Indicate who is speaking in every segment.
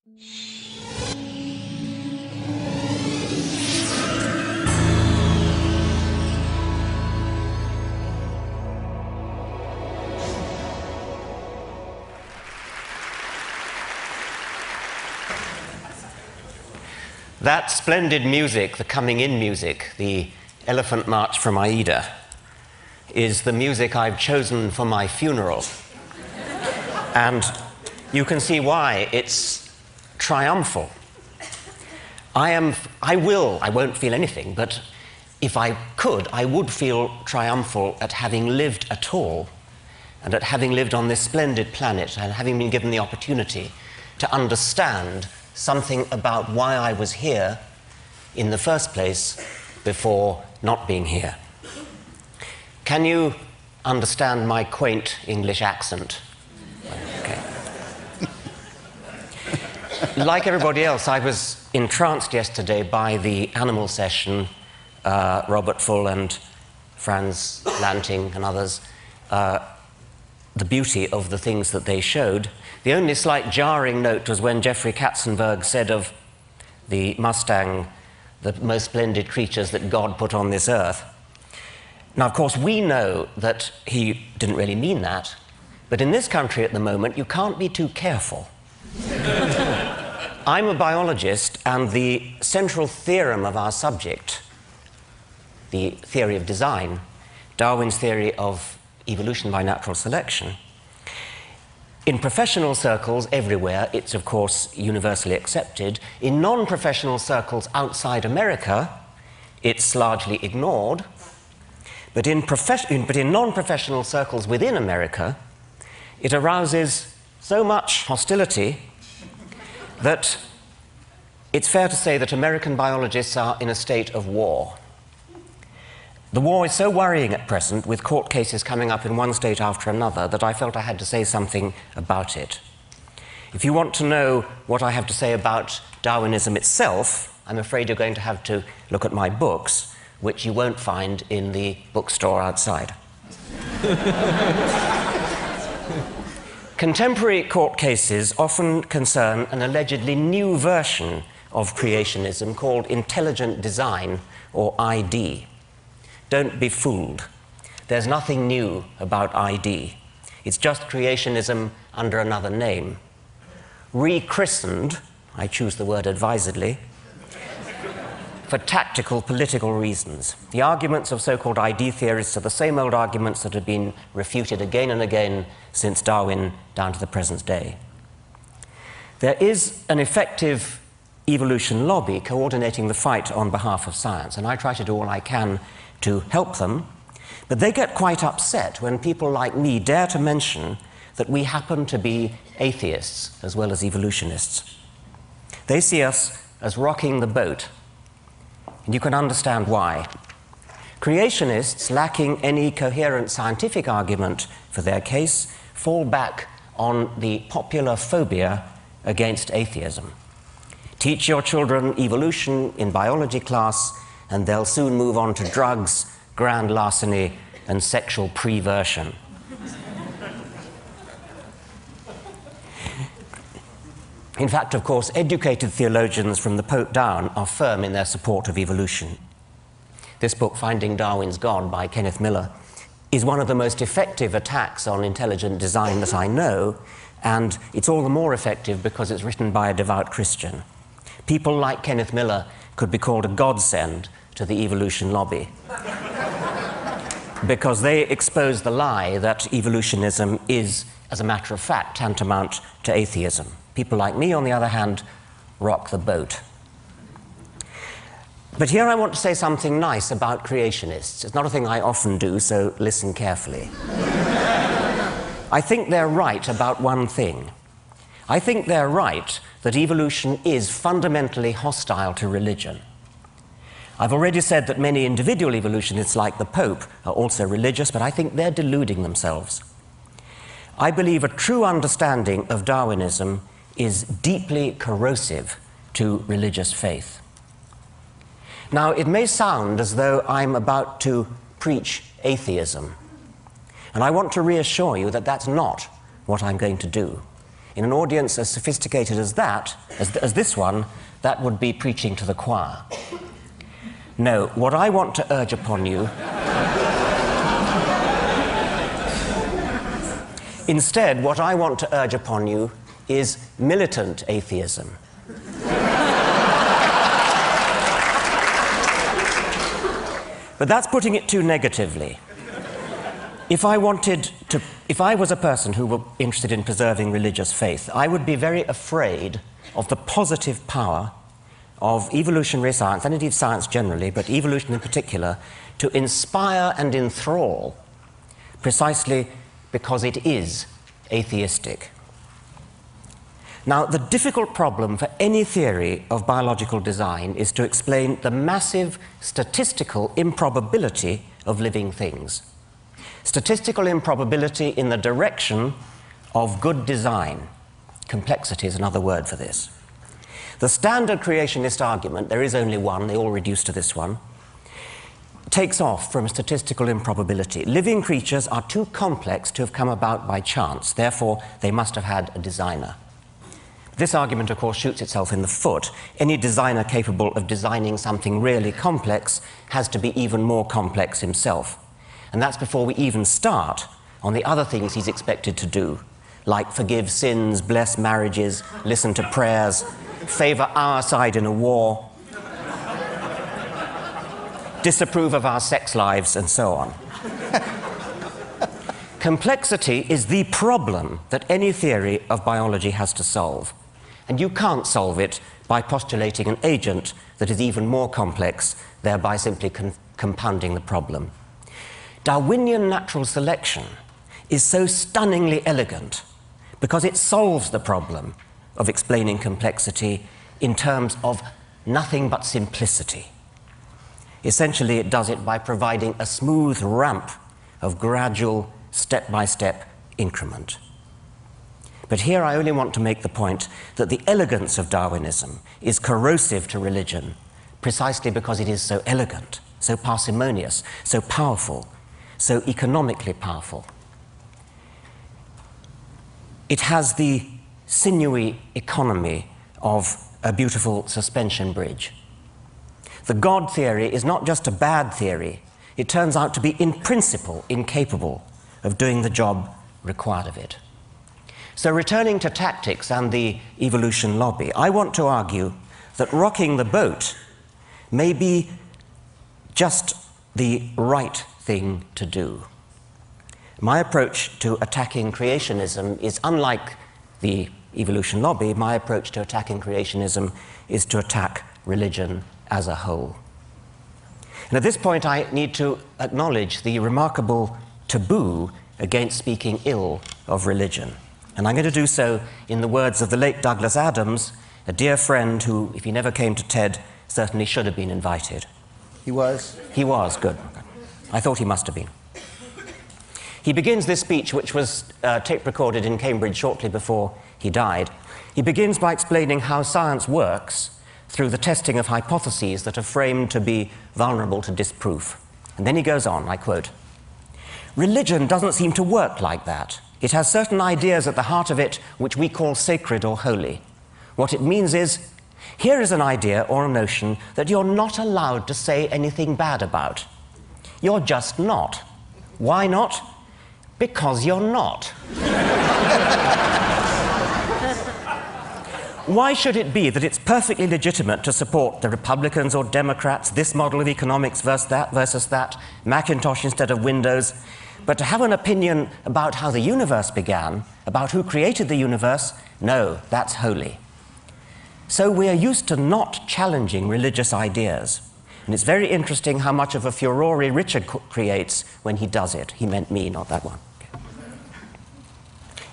Speaker 1: That splendid music, the coming in music, the Elephant March from Aida, is the music I've chosen for my funeral. And you can see why it's triumphal. I won't feel anything, but if I could, I would feel triumphal at having lived at all, and at having lived on this splendid planet, and having been given the opportunity to understand something about why I was here in the first place before not being here. Can you understand my quaint English accent? Okay. Like everybody else, I was entranced yesterday by the animal session, Robert Full and Franz Lanting and others, the beauty of the things that they showed. The only slight jarring note was when Jeffrey Katzenberg said of the Mustang, the most splendid creatures that God put on this earth. Now, of course, we know that he didn't really mean that, but in this country at the moment, you can't be too careful. I'm a biologist, and the central theorem of our subject, the theory of design, Darwin's theory of evolution by natural selection, in professional circles everywhere, it's of course universally accepted. In non-professional circles outside America, it's largely ignored. But in non-professional circles within America, it arouses so much hostility that it's fair to say that American biologists are in a state of war. The war is so worrying at present, with court cases coming up in one state after another, that I felt I had to say something about it. If you want to know what I have to say about Darwinism itself, I'm afraid you're going to have to look at my books, which you won't find in the bookstore outside. Contemporary court cases often concern an allegedly new version of creationism called intelligent design, or ID. Don't be fooled. There's nothing new about ID. It's just creationism under another name. Rechristened, I choose the word advisedly, for tactical political reasons. The arguments of so-called ID theorists are the same old arguments that have been refuted again and again since Darwin down to the present day. There is an effective evolution lobby coordinating the fight on behalf of science, and I try to do all I can to help them, but they get quite upset when people like me dare to mention that we happen to be atheists as well as evolutionists. They see us as rocking the boat, and you can understand why. Creationists, lacking any coherent scientific argument for their case, fall back on the popular phobia against atheism. Teach your children evolution in biology class, and they'll soon move on to drugs, grand larceny, and sexual perversion. In fact, of course, educated theologians from the Pope down are firm in their support of evolution. This book, Finding Darwin's God, by Kenneth Miller, is one of the most effective attacks on intelligent design that I know, and it's all the more effective because it's written by a devout Christian. People like Kenneth Miller could be called a godsend to the evolution lobby, because they expose the lie that evolutionism is, as a matter of fact, tantamount to atheism. People like me, on the other hand, rock the boat. But here I want to say something nice about creationists. It's not a thing I often do, so listen carefully. I think they're right about one thing. I think they're right that evolution is fundamentally hostile to religion. I've already said that many individual evolutionists, like the Pope, are also religious, but I think they're deluding themselves. I believe a true understanding of Darwinism is deeply corrosive to religious faith. Now, it may sound as though I'm about to preach atheism, and I want to reassure you that that's not what I'm going to do. in an audience as sophisticated as that, as this one, that would be preaching to the choir. No, what I want to urge upon you instead, what I want to urge upon you is militant atheism. But that's putting it too negatively. If I was a person who were interested in preserving religious faith, I would be very afraid of the positive power of evolutionary science, and indeed science generally, but evolution in particular, to inspire and enthrall precisely because it is atheistic. Now, the difficult problem for any theory of biological design is to explain the massive statistical improbability of living things. Statistical improbability in the direction of good design. Complexity is another word for this. The standard creationist argument, there is only one, they all reduce to this one, takes off from statistical improbability. Living creatures are too complex to have come about by chance, therefore they must have had a designer. This argument, of course, shoots itself in the foot. Any designer capable of designing something really complex has to be even more complex himself. And that's before we even start on the other things he's expected to do, like forgive sins, bless marriages, listen to prayers, favor our side in a war, disapprove of our sex lives, and so on. Complexity is the problem that any theory of biology has to solve. And you can't solve it by postulating an agent that is even more complex, thereby simply compounding the problem. Darwinian natural selection is so stunningly elegant because it solves the problem of explaining complexity in terms of nothing but simplicity. Essentially, it does it by providing a smooth ramp of gradual, step-by-step increment. But here I only want to make the point that the elegance of Darwinism is corrosive to religion precisely because it is so elegant, so parsimonious, so powerful, so economically powerful. It has the sinewy economy of a beautiful suspension bridge. The God theory is not just a bad theory, it turns out to be in principle incapable of doing the job required of it. So returning to tactics and the evolution lobby, I want to argue that rocking the boat may be just the right thing to do. My approach to attacking creationism is unlike the evolution lobby. My approach to attacking creationism is to attack religion as a whole. And at this point, I need to acknowledge the remarkable taboo against speaking ill of religion. And I'm going to do so in the words of the late Douglas Adams, a dear friend who, if he never came to TED, certainly should have been invited.
Speaker 2: He was?
Speaker 1: He was, good. I thought he must have been. He begins this speech, which was tape-recorded in Cambridge shortly before he died. He begins by explaining how science works through the testing of hypotheses that are framed to be vulnerable to disproof. And then he goes on, I quote, "Religion doesn't seem to work like that. It has certain ideas at the heart of it which we call sacred or holy. What it means is, here is an idea or a notion that you're not allowed to say anything bad about. You're just not. Why not? Because you're not." Why should it be that it's perfectly legitimate to support the Republicans or Democrats, this model of economics versus that, Macintosh instead of Windows, but to have an opinion about how the universe began, about who created the universe, no, that's holy. So we are used to not challenging religious ideas. And it's very interesting how much of a furore Richard creates when he does it. He meant me, not that one. Okay.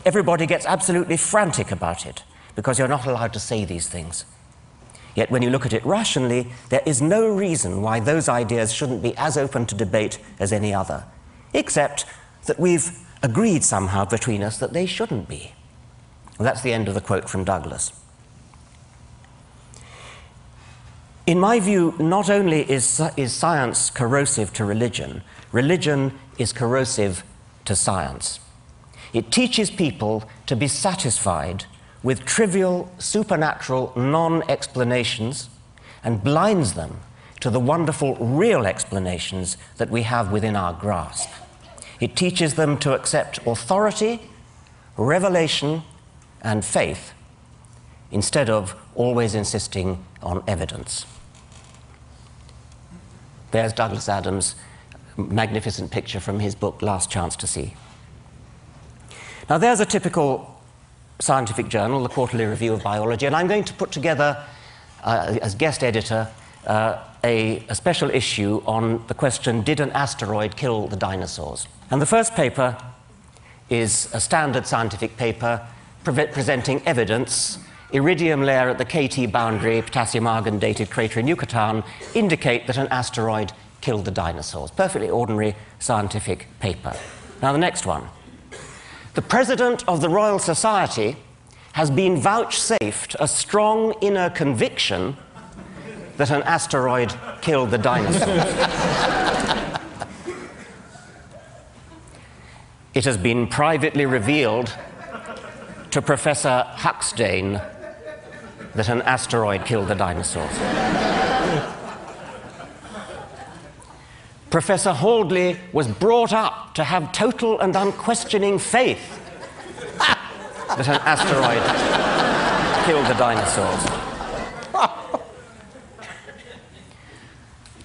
Speaker 1: Everybody gets absolutely frantic about it, because you're not allowed to say these things. Yet when you look at it rationally, there is no reason why those ideas shouldn't be as open to debate as any other, except that we've agreed somehow between us that they shouldn't be. Well, that's the end of the quote from Douglas. In my view, not only is science corrosive to religion, religion is corrosive to science. It teaches people to be satisfied with trivial, supernatural non-explanations and blinds them to the wonderful real explanations that we have within our grasp. It teaches them to accept authority, revelation, and faith instead of always insisting on evidence. There's Douglas Adams' magnificent picture from his book, Last Chance to See. Now, there's a typical scientific journal, the Quarterly Review of Biology, and I'm going to put together, as guest editor, a special issue on the question, did an asteroid kill the dinosaurs? And the first paper is a standard scientific paper presenting evidence. Iridium layer at the KT boundary, potassium-argon dated crater in Yucatan, indicate that an asteroid killed the dinosaurs. Perfectly ordinary scientific paper. Now the next one. The President of the Royal Society has been vouchsafed a strong inner conviction that an asteroid killed the dinosaurs. It has been privately revealed to Professor Huxtane that an asteroid killed the dinosaurs. Professor Haldley was brought up to have total and unquestioning faith that an asteroid killed the dinosaurs.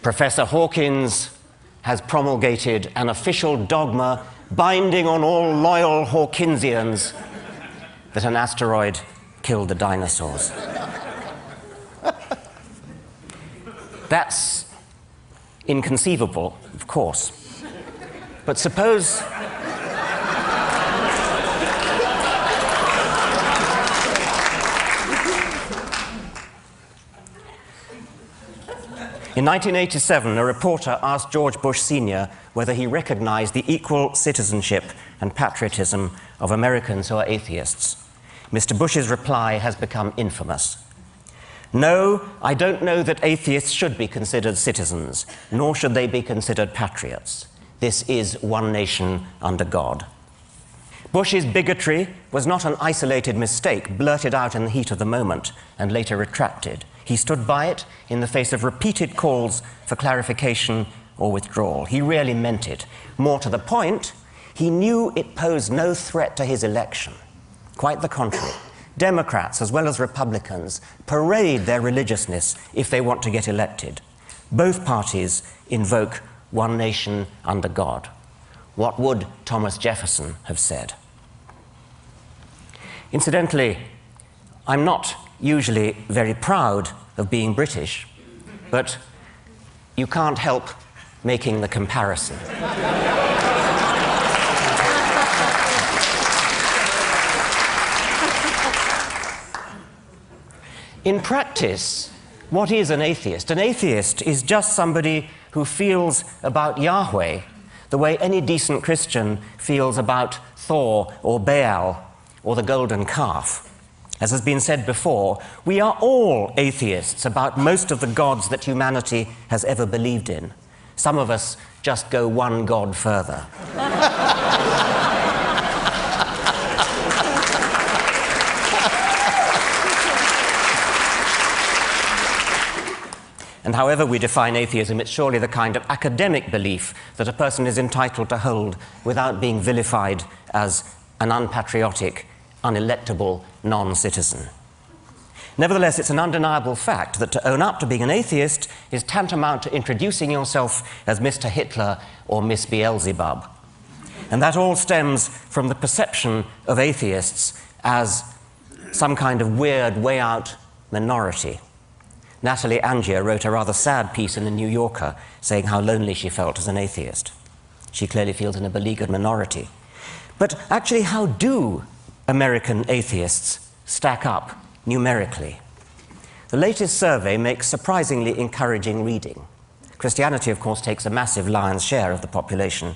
Speaker 1: Professor Hawkins has promulgated an official dogma binding on all loyal Hawkinsians that an asteroid killed the dinosaurs. That's inconceivable, of course. But suppose in 1987, a reporter asked George Bush Sr. whether he recognized the equal citizenship and patriotism of Americans who are atheists. Mr. Bush's reply has become infamous. No, I don't know that atheists should be considered citizens, nor should they be considered patriots. This is one nation under God. Bush's bigotry was not an isolated mistake blurted out in the heat of the moment and later retracted. He stood by it in the face of repeated calls for clarification or withdrawal. He really meant it. More to the point, he knew it posed no threat to his election. Quite the contrary. Democrats, as well as Republicans, parade their religiousness if they want to get elected. Both parties invoke one nation under God. What would Thomas Jefferson have said? Incidentally, I'm not usually very proud of being British, but you can't help making the comparison. In practice, what is an atheist? An atheist is just somebody who feels about Yahweh the way any decent Christian feels about Thor or Baal or the golden calf. As has been said before, we are all atheists about most of the gods that humanity has ever believed in. Some of us just go one god further. And however we define atheism, it's surely the kind of academic belief that a person is entitled to hold without being vilified as an unpatriotic, unelectable non-citizen. Nevertheless, it's an undeniable fact that to own up to being an atheist is tantamount to introducing yourself as Mr. Hitler or Miss Beelzebub. And that all stems from the perception of atheists as some kind of weird, way-out minority. Natalie Angier wrote a rather sad piece in the New Yorker saying how lonely she felt as an atheist. She clearly feels in a beleaguered minority. But actually, how do American atheists stack up numerically? The latest survey makes surprisingly encouraging reading. Christianity, of course, takes a massive lion's share of the population,